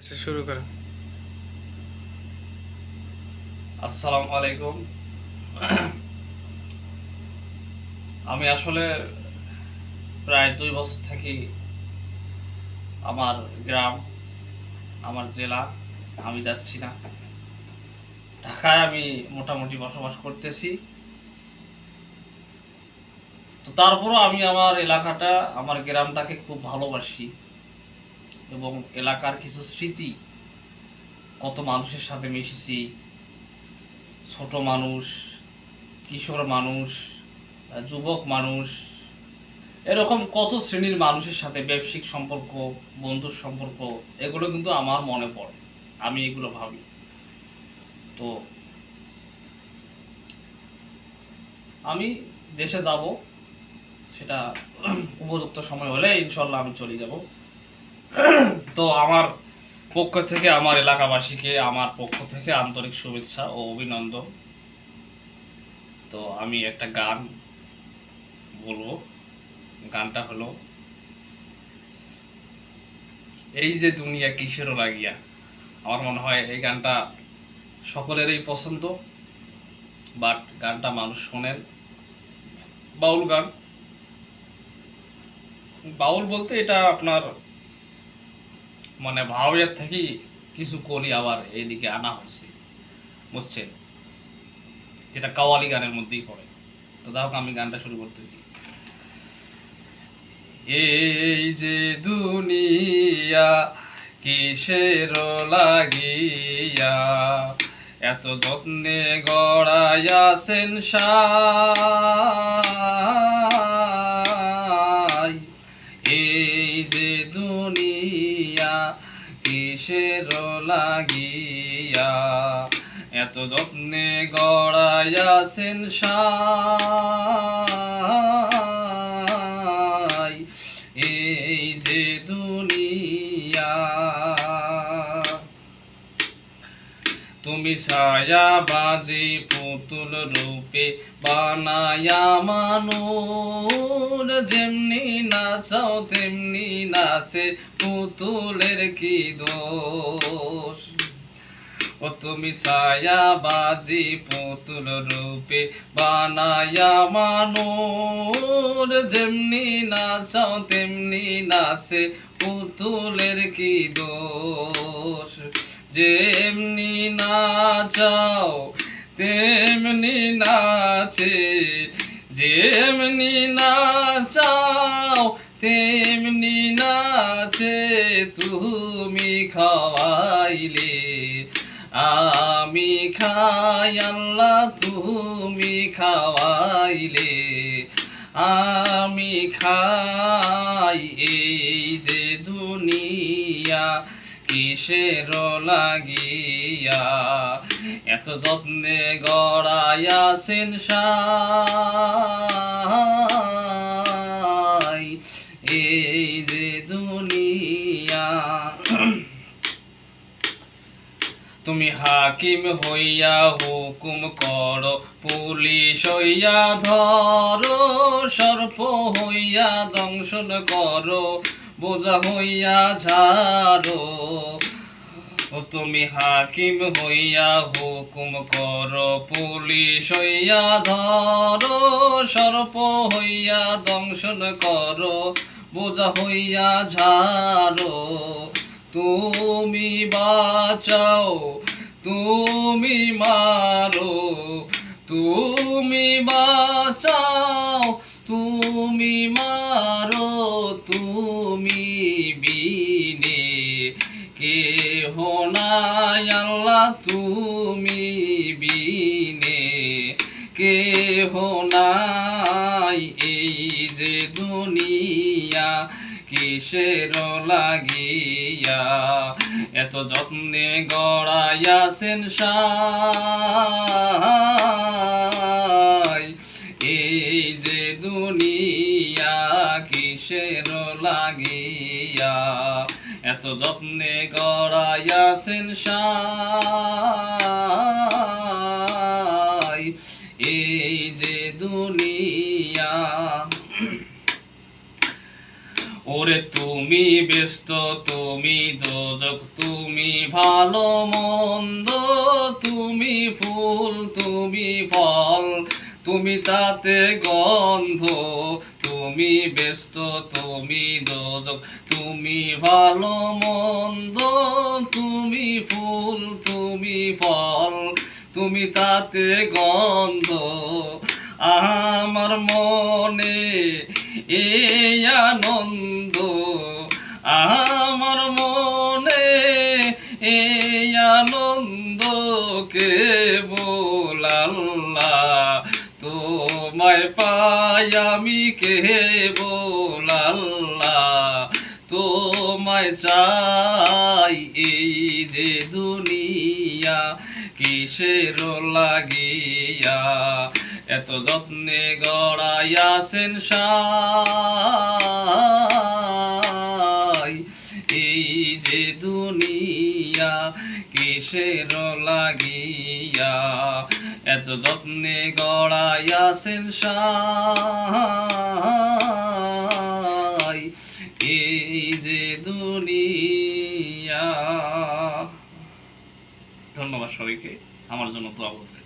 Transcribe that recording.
শুরু করেন। আসসালামু আলাইকুম। আমি আসলে প্রায় ২ বছর থাকি আমার গ্রাম, আমার জেলা আমি যাচ্ছি না। ঢাকায় আমি মোটামুটি বসবাস করতেছি। তো তারপরও আমি আমার এলাকাটা, আমার গ্রামটাকে খুব ভালোবাসি এবং এলাকার কিছু স্মৃতি, কত মানুষের সাথে মিশেছি, ছোট মানুষ, কিশোর মানুষ, যুবক মানুষ, এরকম কত শ্রেণীর মানুষের সাথে ব্যবসায়িক সম্পর্ক, বন্ধুর সম্পর্ক, এগুলো কিন্তু আমার মনে পড়ে। আমি এগুলো ভাবি। তো আমি দেশে যাব, সেটা উপযুক্ত সময় হলে ইনশাল্লাহ আমি চলে যাব। তো আমার পক্ষ থেকে, আমার এলাকাবাসীকে আমার পক্ষ থেকে আন্তরিক শুভেচ্ছা ও অভিনন্দন। তো আমি একটা গান বলবো। গানটা হলো, এই যে দুনিয়া কিসের লাগিয়া। আমার মনে হয় এই গানটা সকলেরই পছন্দ, বাট গানটা মানুষ শোনেন। বাউল গান। বাউল বলতে এটা আপনার মানে ভাওয়াইয়ের থেকেই কিছু কলি আবার এইদিকে আনা হয়েছে, বুঝছেন, যেটা কাওয়ালি গানের মধ্যেই পড়ে। তো যাই হোক, আমি গানটা শুরু করতেছি। এই যে দুনিয়া কিসের লাগিয়া, এত যত্নে গড়াইয়াছেন সাই। এই যে দুনিয়া কিসের লাগিয়া, এত যত্নে গড়াইয়াছেন সাই। এই যে দুনিয়া, তুমি ছায়া বাজি পুতুল রূপে বানায়া মানুর, যেমনি নাচাও তেমনি নাচে পুতুলের কি দোষ। ও তুমি ছায়া বাজি পুতুল রূপে বানায়া মানুর, যেমনি নাচাও তেমনি নাচে পুতুলের কি দোষ। যেমনি নাচাও তেমনি নাচে, যেমনি নাচাও তেমনি নাচে, তুমি খাওয়াইলে আমি খাই আল্লাহ, তুমি খাওয়াইলে আমি খাই। এই যে দুনিয়া কিসের লাগিয়া, এত যত্নে গড়াইয়াছেন সাই। এই যে দুনিয়া, তুমি হাকিম হইয়া হুকুম করো, পুলিশ হইয়া ধরো, সর্প হইয়া দংশন করো, বোঝা হইয়া ঝাড়ো। ও তুমি হাকিম হইয়া হুকুম করো, পুলিশ হইয়া ধরো, সর্প হইয়া দংশন করো, বোঝা হইয়া ঝাড়ো। তুমি বাঁচাও তুমি মারো, তুমি বাঁচাও তুমি মারো, তুমি বিনে কেহ নাই আল্লাহ, তুমি বিনে কেহ নাই। এই যে দুনিয়া কিসের লাগিয়া, এত যত্নে গড়াইয়াছেন সাই। এই যে দুনিয়া কিসের লাগিয়া, এত যত্নে গড়াইয়াছেন সাই। এই যে দুনিয়া, ওরে তুমি ব্যস্ত, তুমি দোজক, তুমি ভালো মন্দ, তুমি ফুল তুমি ফল, তুমি তাতে গন্ধ, তুমি ব্যস্ত তুমি দোজক। তুমি ভালো মন্দ, তুমি ফুল তুমি ফল, তুমি তাতে গন্ধ। আমার মনে এই আনন্দ, আমার মনে এই আনন্দ, কেবল আল্লাহ তোমায় পাই আমি, কেবল আল্লাহ তোমায় চাই। এই যে দুনিয়া কিসের লাগিয়া, এত যত্নে গড়াইয়াছেন সাই। এই যে দুনিয়া কিসের লাগিয়া, এত যত্নে গড়াইয়াছেন সাই। এই যে দুনিয়া। ধন্যবাদ সবাইকে, আমার জন্য দোয়া করবেন।